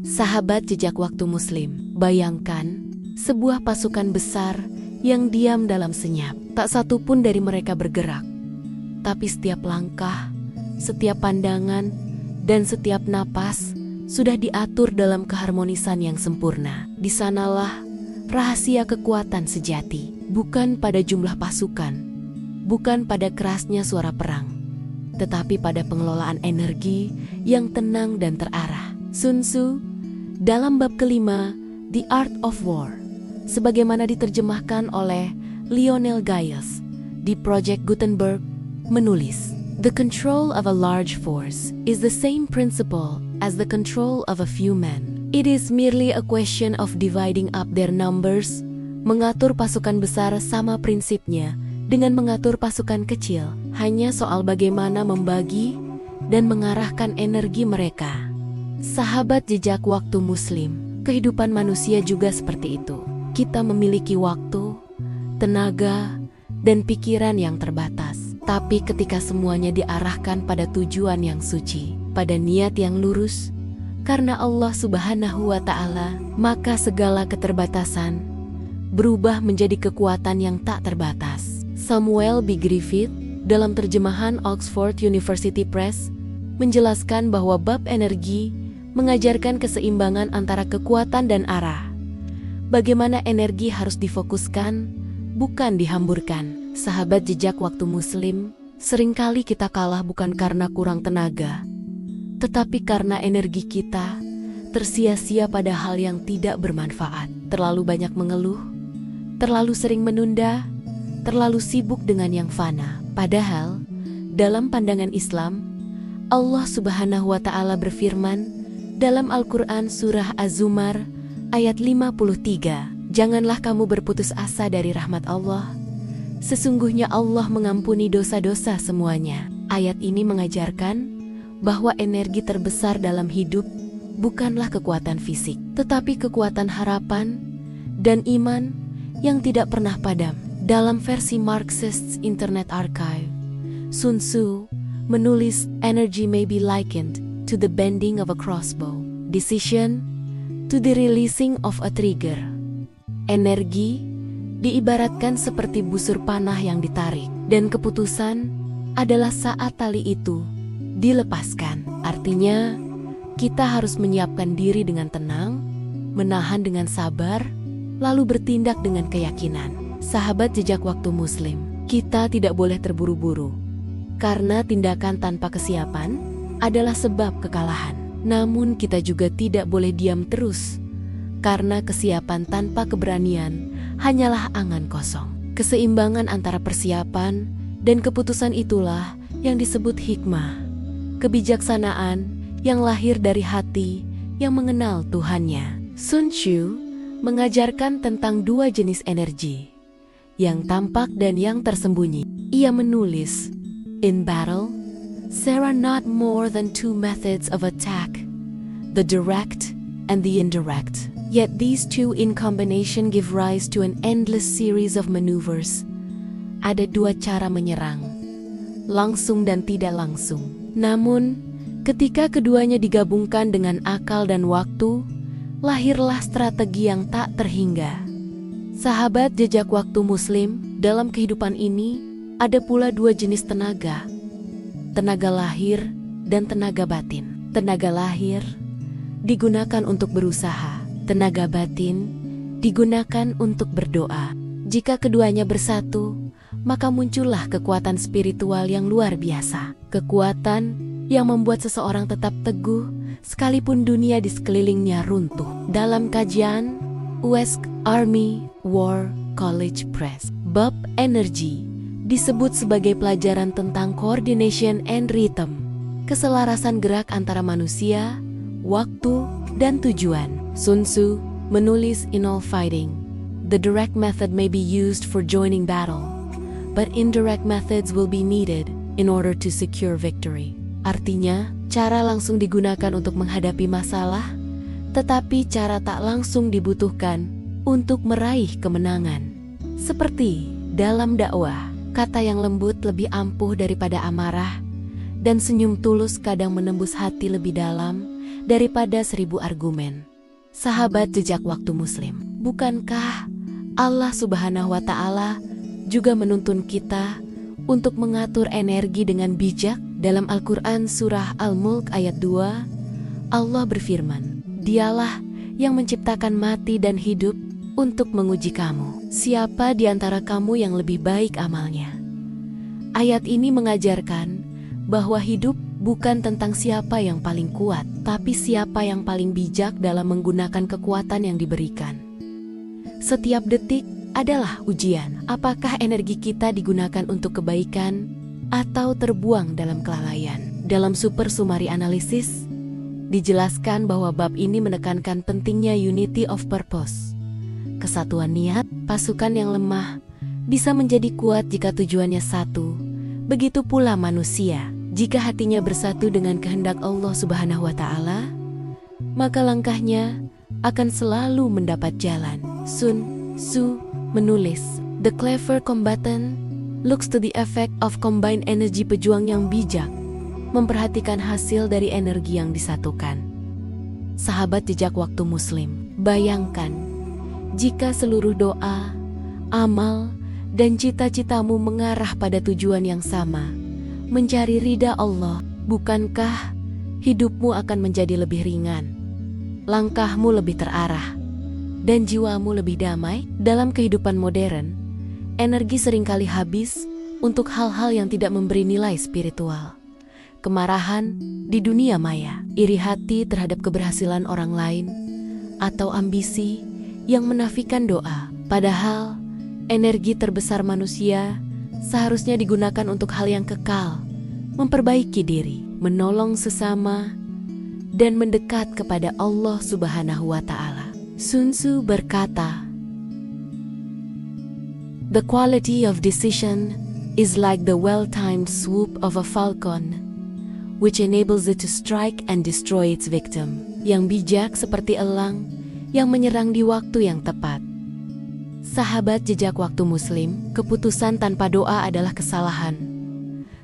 Sahabat jejak waktu Muslim, bayangkan sebuah pasukan besar yang diam dalam senyap. Tak satu pun dari mereka bergerak. Tapi setiap langkah, setiap pandangan, dan setiap napas sudah diatur dalam keharmonisan yang sempurna. Di sanalah rahasia kekuatan sejati. Bukan pada jumlah pasukan, bukan pada kerasnya suara perang, tetapi pada pengelolaan energi yang tenang dan terarah. Sun Tzu dalam bab kelima, The Art of War, sebagaimana diterjemahkan oleh Lionel Gaius di Project Gutenberg, menulis, "The control of a large force is the same principle as the control of a few men. It is merely a question of dividing up their numbers." Mengatur pasukan besar sama prinsipnya dengan mengatur pasukan kecil, hanya soal bagaimana membagi dan mengarahkan energi mereka. Sahabat jejak waktu Muslim, kehidupan manusia juga seperti itu. Kita memiliki waktu, tenaga, dan pikiran yang terbatas. Tapi ketika semuanya diarahkan pada tujuan yang suci, pada niat yang lurus, karena Allah Subhanahu wa Ta'ala, maka segala keterbatasan berubah menjadi kekuatan yang tak terbatas. Samuel B. Griffith dalam terjemahan Oxford University Press menjelaskan bahwa bab energi mengajarkan keseimbangan antara kekuatan dan arah. Bagaimana energi harus difokuskan, bukan dihamburkan. Sahabat jejak waktu Muslim, seringkali kita kalah bukan karena kurang tenaga, tetapi karena energi kita tersia-sia pada hal yang tidak bermanfaat. Terlalu banyak mengeluh, terlalu sering menunda, terlalu sibuk dengan yang fana. Padahal, dalam pandangan Islam, Allah Subhanahu wa Ta'ala berfirman dalam Al-Quran Surah Az-Zumar ayat 53, "Janganlah kamu berputus asa dari rahmat Allah. Sesungguhnya Allah mengampuni dosa-dosa semuanya." Ayat ini mengajarkan bahwa energi terbesar dalam hidup bukanlah kekuatan fisik, tetapi kekuatan harapan dan iman yang tidak pernah padam. Dalam versi Marxist Internet Archive, Sun Tzu menulis, "Energy may be likened to the bending of a crossbow, decision to the releasing of a trigger." Energi diibaratkan seperti busur panah yang ditarik, dan keputusan adalah saat tali itu dilepaskan. Artinya, kita harus menyiapkan diri dengan tenang, menahan dengan sabar, lalu bertindak dengan keyakinan. Sahabat jejak waktu Muslim, kita tidak boleh terburu-buru, karena tindakan tanpa kesiapan adalah sebab kekalahan. Namun kita juga tidak boleh diam terus, karena kesiapan tanpa keberanian hanyalah angan kosong. Keseimbangan antara persiapan dan keputusan itulah yang disebut hikmah, kebijaksanaan yang lahir dari hati yang mengenal Tuhannya. Sun Tzu mengajarkan tentang dua jenis energi, yang tampak dan yang tersembunyi. Ia menulis, "In battle, there are not more than two methods of attack, the direct and the indirect. Yet these two in combination give rise to an endless series of maneuvers." Ada dua cara menyerang, langsung dan tidak langsung. Namun, ketika keduanya digabungkan dengan akal dan waktu, lahirlah strategi yang tak terhingga. Sahabat jejak waktu Muslim, dalam kehidupan ini ada pula dua jenis tenaga, tenaga lahir dan tenaga batin. Tenaga lahir digunakan untuk berusaha, tenaga batin digunakan untuk berdoa. Jika keduanya bersatu, maka muncullah kekuatan spiritual yang luar biasa. Kekuatan yang membuat seseorang tetap teguh sekalipun dunia di sekelilingnya runtuh. Dalam kajian US Army War College Press, bab energi disebut sebagai pelajaran tentang coordination and rhythm, keselarasan gerak antara manusia, waktu, dan tujuan. Sun Tzu menulis, "In all fighting, the direct method may be used for joining battle, but indirect methods will be needed in order to secure victory." Artinya, cara langsung digunakan untuk menghadapi masalah, tetapi cara tak langsung dibutuhkan untuk meraih kemenangan. Seperti dalam dakwah, kata yang lembut lebih ampuh daripada amarah, dan senyum tulus kadang menembus hati lebih dalam daripada 1000 argumen. Sahabat jejak waktu Muslim, bukankah Allah Subhanahu wa Ta'ala juga menuntun kita untuk mengatur energi dengan bijak? Dalam Al-Quran Surah Al-Mulk ayat 2, Allah berfirman, "Dialah yang menciptakan mati dan hidup untuk menguji kamu. Siapa di antara kamu yang lebih baik amalnya?" Ayat ini mengajarkan bahwa hidup bukan tentang siapa yang paling kuat, tapi siapa yang paling bijak dalam menggunakan kekuatan yang diberikan. Setiap detik adalah ujian. Apakah energi kita digunakan untuk kebaikan atau terbuang dalam kelalaian? Dalam Super Summary Analysis, dijelaskan bahwa bab ini menekankan pentingnya unity of purpose. Kesatuan niat, pasukan yang lemah bisa menjadi kuat jika tujuannya satu. Begitu pula manusia, jika hatinya bersatu dengan kehendak Allah Subhanahu wa Ta'ala, maka langkahnya akan selalu mendapat jalan. Sun Tzu menulis, "The clever combatant looks to the effect of combined energy." Pejuang yang bijak memperhatikan hasil dari energi yang disatukan. Sahabat jejak waktu Muslim, bayangkan jika seluruh doa, amal, dan cita-citamu mengarah pada tujuan yang sama, mencari ridha Allah. Bukankah hidupmu akan menjadi lebih ringan, langkahmu lebih terarah, dan jiwamu lebih damai? Dalam kehidupan modern, energi seringkali habis untuk hal-hal yang tidak memberi nilai spiritual. Kemarahan di dunia maya, iri hati terhadap keberhasilan orang lain, atau ambisi yang menafikan doa. Padahal, energi terbesar manusia seharusnya digunakan untuk hal yang kekal, memperbaiki diri, menolong sesama, dan mendekat kepada Allah Subhanahu wa Ta'ala. Sun Tzu berkata, "The quality of decision is like the well-timed swoop of a falcon, which enables it to strike and destroy its victim." Yang bijak seperti elang yang menyerang di waktu yang tepat. Sahabat jejak waktu Muslim, keputusan tanpa doa adalah kesalahan.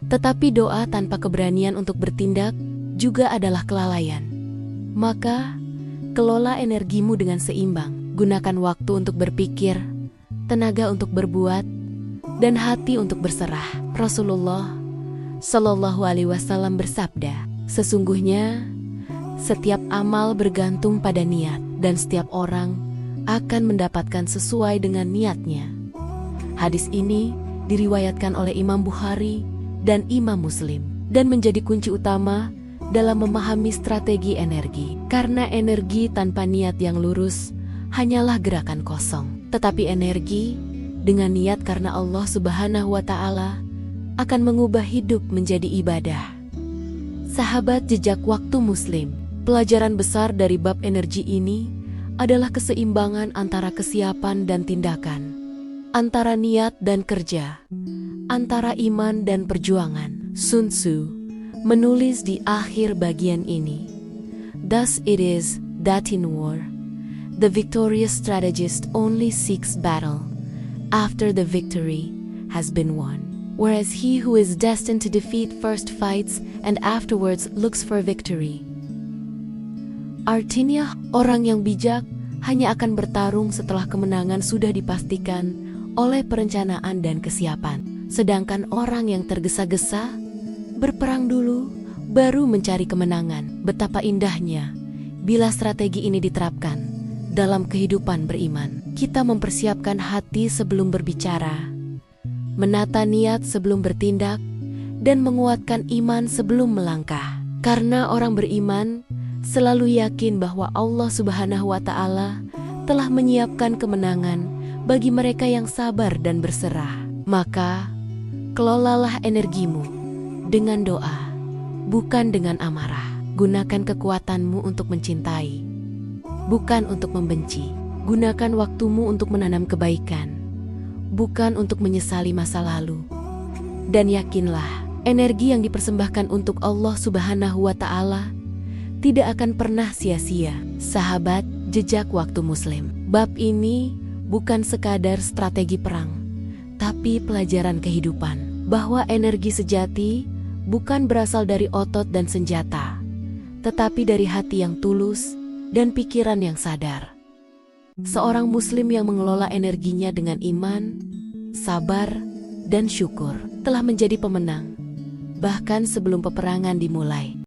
Tetapi doa tanpa keberanian untuk bertindak juga adalah kelalaian. Maka, kelola energimu dengan seimbang. Gunakan waktu untuk berpikir, tenaga untuk berbuat, dan hati untuk berserah. Rasulullah Shallallahu Alaihi Wasallam bersabda, "Sesungguhnya setiap amal bergantung pada niat, dan setiap orang akan mendapatkan sesuai dengan niatnya." Hadis ini diriwayatkan oleh Imam Bukhari dan Imam Muslim, dan menjadi kunci utama dalam memahami strategi energi. Karena energi tanpa niat yang lurus hanyalah gerakan kosong. Tetapi energi dengan niat karena Allah Subhanahu wa Ta'ala akan mengubah hidup menjadi ibadah. Sahabat jejak waktu Muslim, pelajaran besar dari bab energi ini adalah keseimbangan antara kesiapan dan tindakan, antara niat dan kerja, antara iman dan perjuangan. Sun Tzu menulis di akhir bagian ini, "Thus it is that in war, the victorious strategist only seeks battle after the victory has been won, whereas he who is destined to defeat first fights and afterwards looks for victory." Artinya, orang yang bijak hanya akan bertarung setelah kemenangan sudah dipastikan oleh perencanaan dan kesiapan. Sedangkan orang yang tergesa-gesa berperang dulu, baru mencari kemenangan. Betapa indahnya bila strategi ini diterapkan dalam kehidupan beriman. Kita mempersiapkan hati sebelum berbicara, menata niat sebelum bertindak, dan menguatkan iman sebelum melangkah. Karena orang beriman selalu yakin bahwa Allah Subhanahu wa Ta'ala telah menyiapkan kemenangan bagi mereka yang sabar dan berserah. Maka, kelolalah energimu dengan doa, bukan dengan amarah. Gunakan kekuatanmu untuk mencintai, bukan untuk membenci. Gunakan waktumu untuk menanam kebaikan, bukan untuk menyesali masa lalu. Dan yakinlah, energi yang dipersembahkan untuk Allah Subhanahu wa Ta'ala tidak akan pernah sia-sia. Sahabat jejak waktu Muslim, bab ini bukan sekadar strategi perang, tapi pelajaran kehidupan, bahwa energi sejati bukan berasal dari otot dan senjata, tetapi dari hati yang tulus dan pikiran yang sadar. Seorang Muslim yang mengelola energinya dengan iman, sabar, dan syukur telah menjadi pemenang, bahkan sebelum peperangan dimulai.